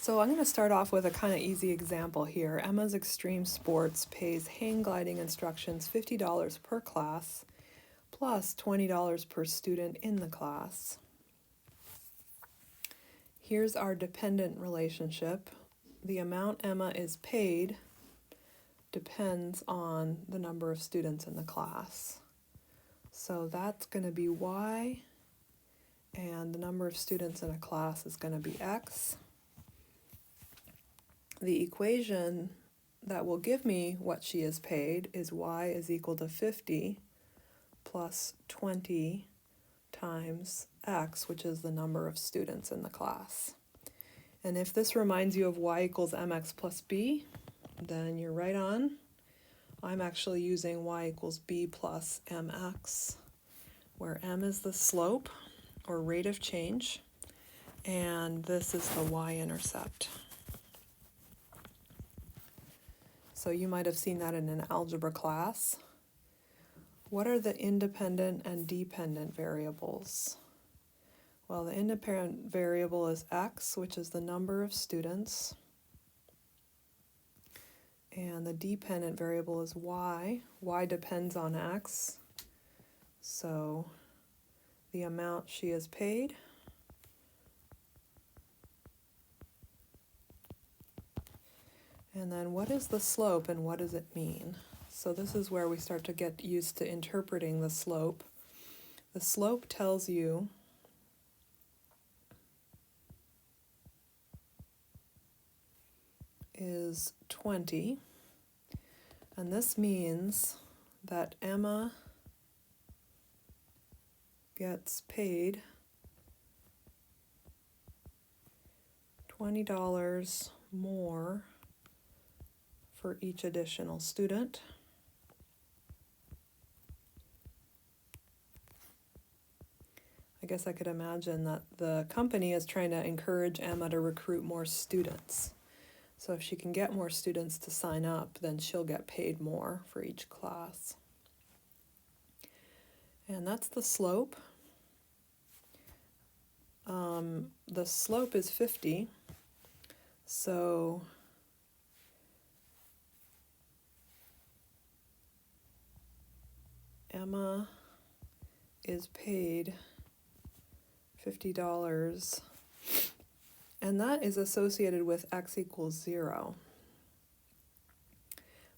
So I'm going to start off with a kind of easy example here. Emma's Extreme Sports pays hang gliding instructions $50 per class plus $20 per student in the class. Here's our dependent relationship. The amount Emma is paid depends on the number of students in the class. So that's going to be Y, and the number of students in a class is going to be X. The equation that will give me what she is paid is Y is equal to 50 plus 20 times X, which is the number of students in the class. And if this reminds you of Y equals mx plus b, then you're right on. I'm actually using Y equals b plus mx, where m is the slope or rate of change, and this is the y-intercept. So you might have seen that in an algebra class. What are the independent and dependent variables? Well, the independent variable is x, which is the number of students. And the dependent variable is y. Y depends on x. So the amount she is paid. And then what is the slope and what does it mean? So this is where we start to get used to interpreting the slope. The slope tells you is 20, and this means that Emma gets paid $20 more for each additional student. I guess I could imagine that the company is trying to encourage Emma to recruit more students. So if she can get more students to sign up, then she'll get paid more for each class. And that's the slope. The slope is 50. So Emma is paid $50, and that is associated with x equals 0,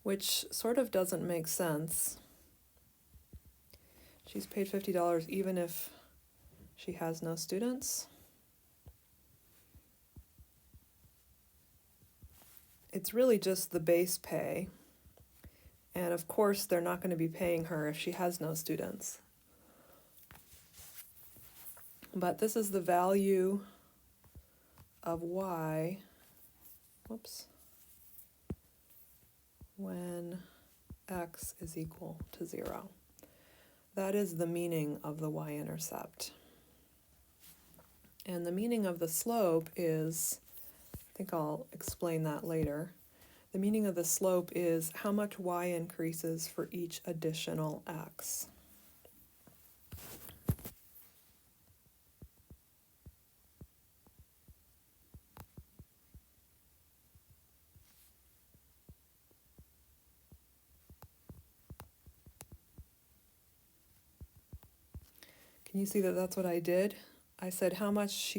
which sort of doesn't make sense. She's paid $50 even if she has no students. It's really just the base pay, and of course they're not going to be paying her if she has no students. But this is the value of y, when x is equal to 0. That is the meaning of the y-intercept. And the meaning of the slope is, I think I'll explain that later. The meaning of the slope is how much y increases for each additional x. Can you see that that's what I did? I said how much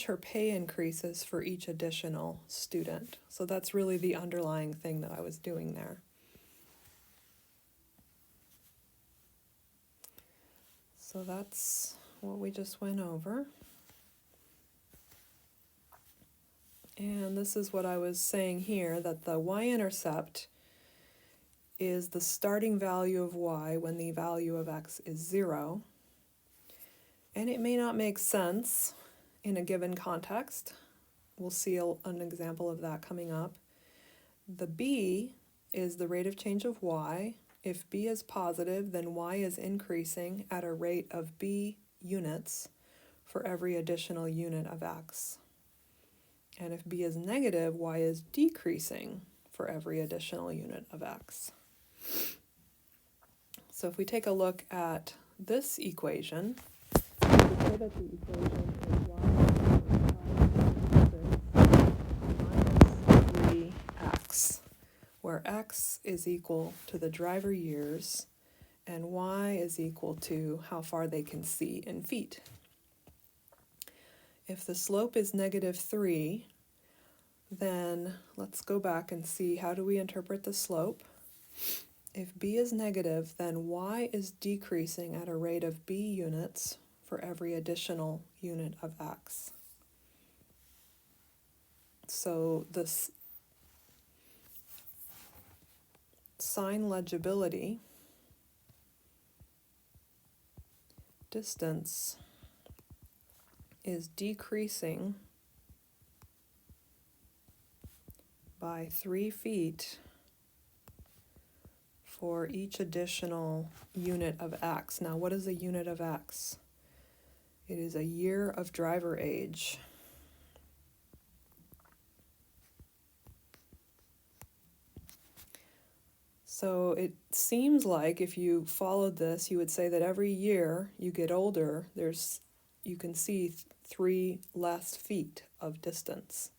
her pay increases for each additional student. So that's really the underlying thing that I was doing there. So that's what we just went over. And this is what I was saying here, that the y-intercept is the starting value of y when the value of x is 0. And it may not make sense in a given context. We'll see an example of that coming up. The b is the rate of change of y. If b is positive, then y is increasing at a rate of b units for every additional unit of x. And if b is negative, y is decreasing for every additional unit of x. So if we take a look at this equation, we say that the equation is y equals 5 times 6 X is equal to the driver years and Y is equal to how far they can see in feet. If the slope is -3, then let's go back and see, how do we interpret the slope? If B is negative, then Y is decreasing at a rate of B units for every additional unit of X. So this sign legibility distance is decreasing by 3 feet for each additional unit of X. Now, what is a unit of X? It is a year of driver age. So it seems like if you followed this, you would say that every year you get older, you can see 3 less feet of distance.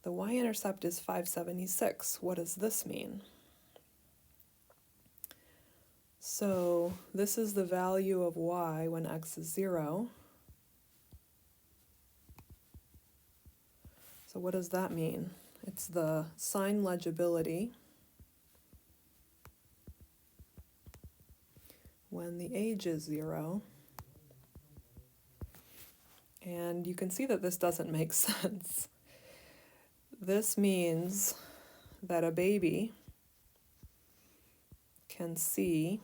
The y-intercept is 576. What does this mean? So this is the value of y when x is 0. So what does that mean? It's the sign legibility when the age is 0. And you can see that this doesn't make sense. This means that a baby can see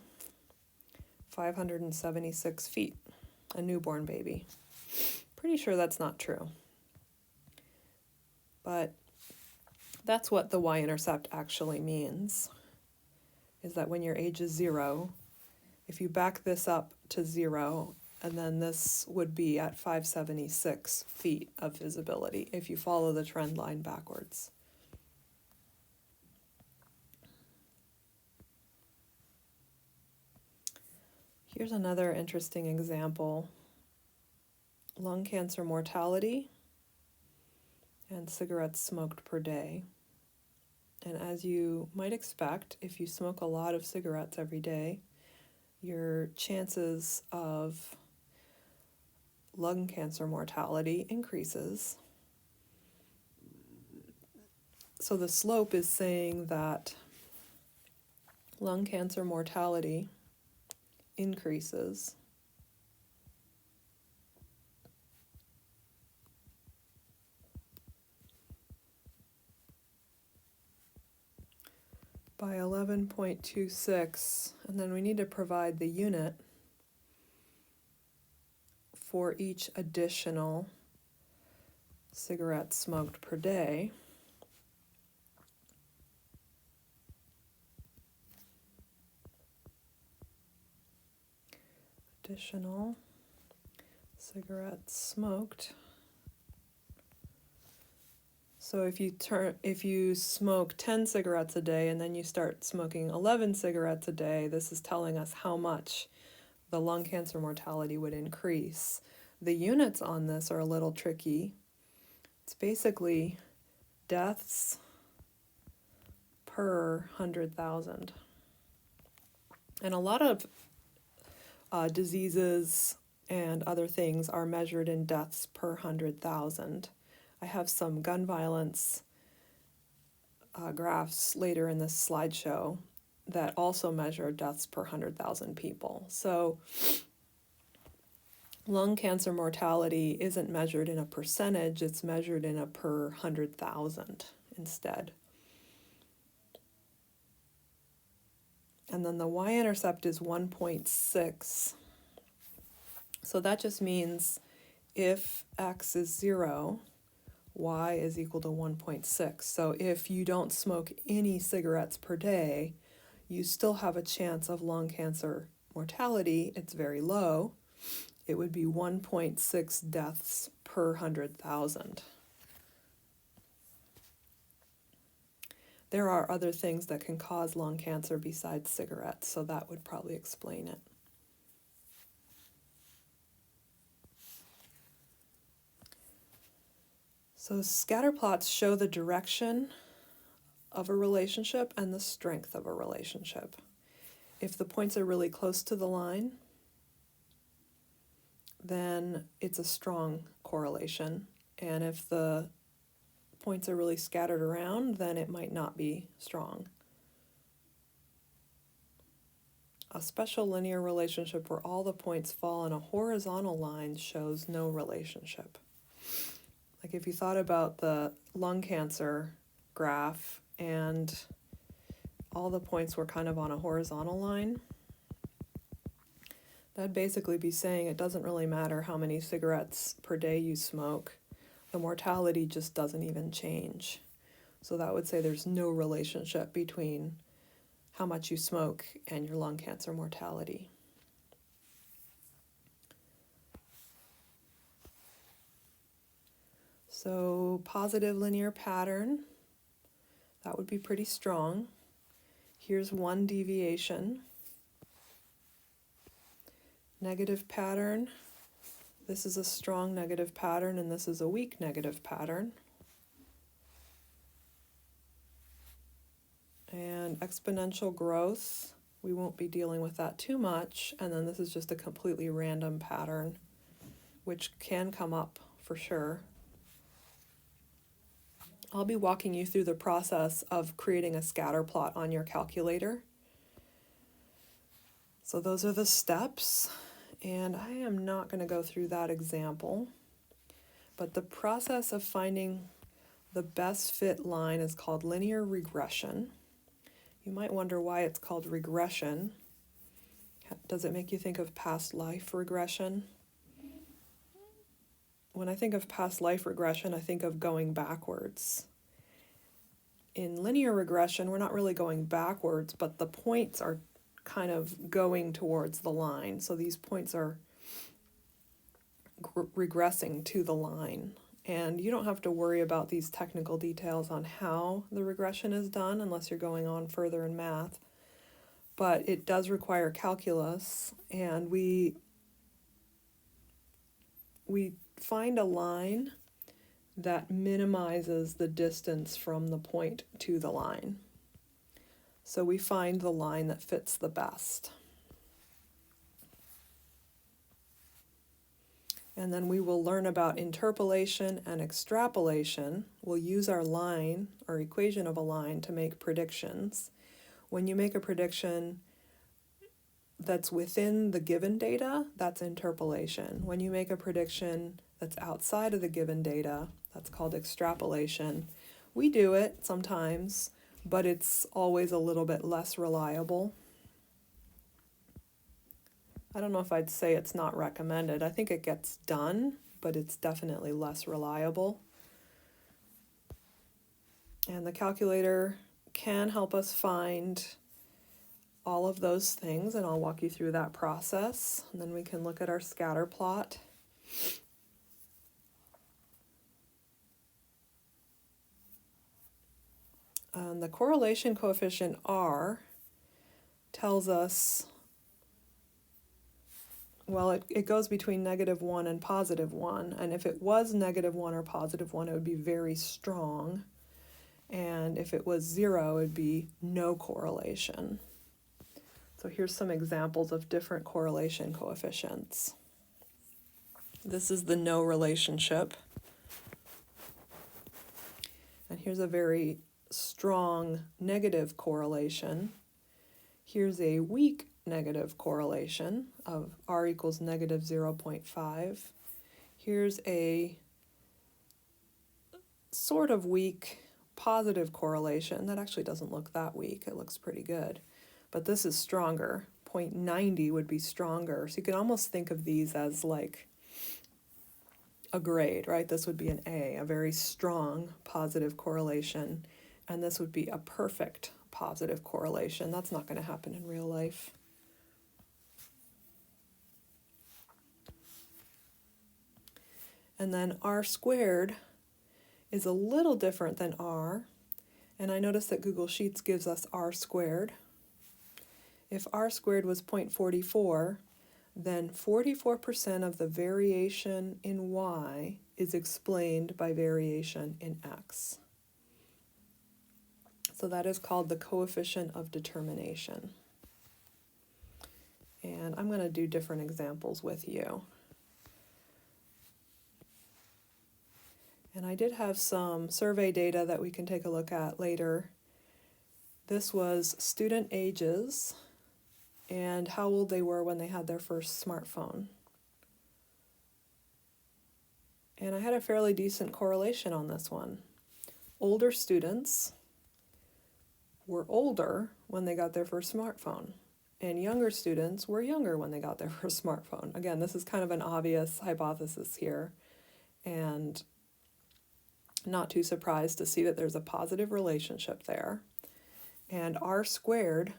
576 feet, a newborn baby. Pretty sure that's not true. But that's what the y-intercept actually means, is that when your age is 0, if you back this up to 0, and then this would be at 576 feet of visibility if you follow the trend line backwards. Here's another interesting example. Lung cancer mortality and cigarettes smoked per day. And as you might expect, if you smoke a lot of cigarettes every day, your chances of lung cancer mortality increases. So the slope is saying that lung cancer mortality increases by 11.26, and then we need to provide the unit for each additional cigarette smoked per day. Additional cigarettes smoked. So if you smoke 10 cigarettes a day and then you start smoking 11 cigarettes a day, this is telling us how much the lung cancer mortality would increase. The units on this are a little tricky. It's basically deaths per 100,000. And a lot of diseases and other things are measured in deaths per 100,000. I have some gun violence graphs later in this slideshow that also measure deaths per 100,000 people. So lung cancer mortality isn't measured in a percentage, it's measured in a per 100,000 instead. And then the y-intercept is 1.6. So that just means if x is 0, y is equal to 1.6. So if you don't smoke any cigarettes per day, you still have a chance of lung cancer mortality. It's very low. It would be 1.6 deaths per 100,000. There are other things that can cause lung cancer besides cigarettes, so that would probably explain it. So scatter plots show the direction of a relationship and the strength of a relationship. If the points are really close to the line, then it's a strong correlation. And if the points are really scattered around, then it might not be strong. A special linear relationship where all the points fall on a horizontal line shows no relationship. Like if you thought about the lung cancer graph and all the points were kind of on a horizontal line, that'd basically be saying it doesn't really matter how many cigarettes per day you smoke. The mortality just doesn't even change. So that would say there's no relationship between how much you smoke and your lung cancer mortality. So positive linear pattern, that would be pretty strong. Here's one deviation. Negative pattern, this is a strong negative pattern and this is a weak negative pattern. And exponential growth, we won't be dealing with that too much. And then this is just a completely random pattern, which can come up for sure. I'll be walking you through the process of creating a scatter plot on your calculator. So those are the steps, and I am not going to go through that example, but the process of finding the best fit line is called linear regression. You might wonder why it's called regression. Does it make you think of past life regression? When I think of past life regression, I think of going backwards. In linear regression, we're not really going backwards, but the points are kind of going towards the line. So these points are regressing to the line. And you don't have to worry about these technical details on how the regression is done unless you're going on further in math. But it does require calculus, and we find a line that minimizes the distance from the point to the line. So we find the line that fits the best. And then we will learn about interpolation and extrapolation. We'll use our line, or equation of a line, to make predictions. When you make a prediction that's within the given data, that's interpolation. When you make a prediction that's outside of the given data, that's called extrapolation. We do it sometimes, but it's always a little bit less reliable. I don't know if I'd say it's not recommended. I think it gets done, but it's definitely less reliable. And the calculator can help us find all of those things, and I'll walk you through that process. And then we can look at our scatter plot. The correlation coefficient R tells us, well, it goes between -1 and +1, and if it was -1 or +1, it would be very strong, and if it was 0, it would be no correlation. So here's some examples of different correlation coefficients. This is the no relationship, and here's a very strong negative correlation. Here's a weak negative correlation of R equals -0.5. Here's a sort of weak positive correlation. That actually doesn't look that weak. It looks pretty good. But this is stronger. 0.90 would be stronger. So you can almost think of these as like a grade, right? This would be an A, a very strong positive correlation. And this would be a perfect positive correlation. That's not going to happen in real life. And then R squared is a little different than R. And I noticed that Google Sheets gives us R squared. If R squared was 0.44, then 44% of the variation in Y is explained by variation in X. So that is called the coefficient of determination. And I'm going to do different examples with you. And I did have some survey data that we can take a look at later. This was student ages and how old they were when they had their first smartphone. And I had a fairly decent correlation on this one. Older students were older when they got their first smartphone, and younger students were younger when they got their first smartphone. Again, this is kind of an obvious hypothesis here, and not too surprised to see that there's a positive relationship there. And R squared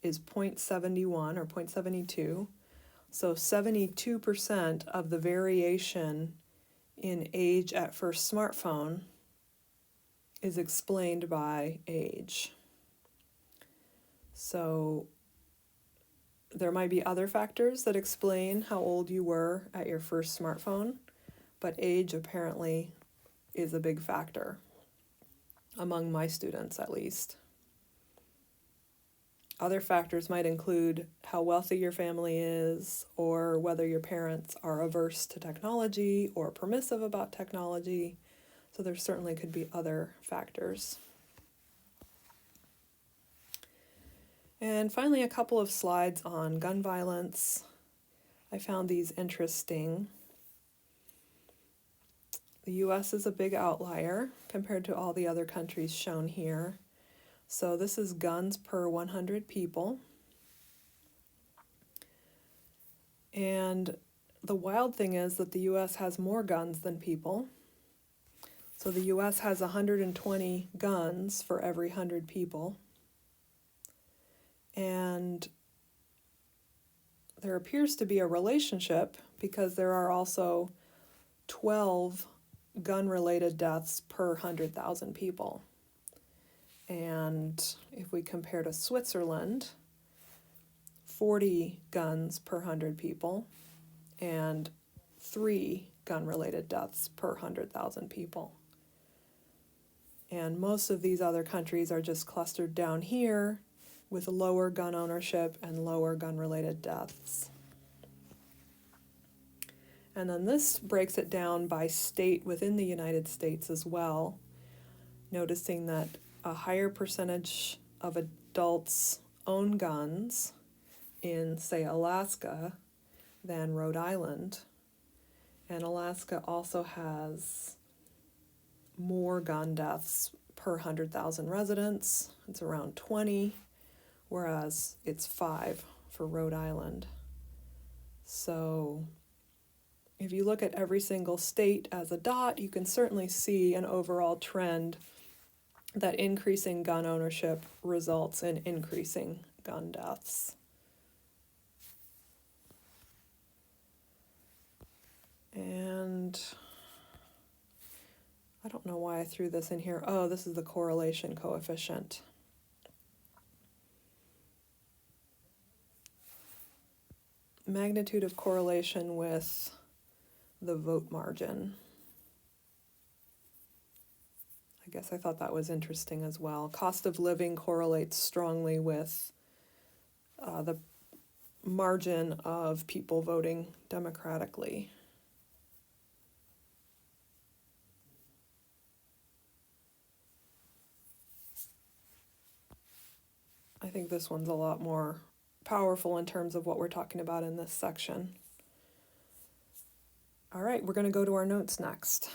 is 0.71 or 0.72, so 72% of the variation in age at first smartphone is explained by age. So there might be other factors that explain how old you were at your first smartphone, but age apparently is a big factor, among my students at least. Other factors might include how wealthy your family is, or whether your parents are averse to technology or permissive about technology. So there certainly could be other factors. And finally, a couple of slides on gun violence. I found these interesting. The US is a big outlier compared to all the other countries shown here. So this is guns per 100 people. And the wild thing is that the US has more guns than people. So the US has 120 guns for every 100 people. And there appears to be a relationship because there are also 12 gun-related deaths per 100,000 people. And if we compare to Switzerland, 40 guns per 100 people and 3 gun-related deaths per 100,000 people. And most of these other countries are just clustered down here with lower gun ownership and lower gun-related deaths. And then this breaks it down by state within the United States as well, noticing that a higher percentage of adults own guns in, say, Alaska than Rhode Island. And Alaska also has more gun deaths per 100,000 residents. It's around 20, whereas it's 5 for Rhode Island. So if you look at every single state as a dot, you can certainly see an overall trend that increasing gun ownership results in increasing gun deaths. And I don't know why I threw this in here. Oh, this is the correlation coefficient. Magnitude of correlation with the vote margin. I guess I thought that was interesting as well. Cost of living correlates strongly with the margin of people voting democratically. I think this one's a lot more powerful in terms of what we're talking about in this section. All right, we're going to go to our notes next.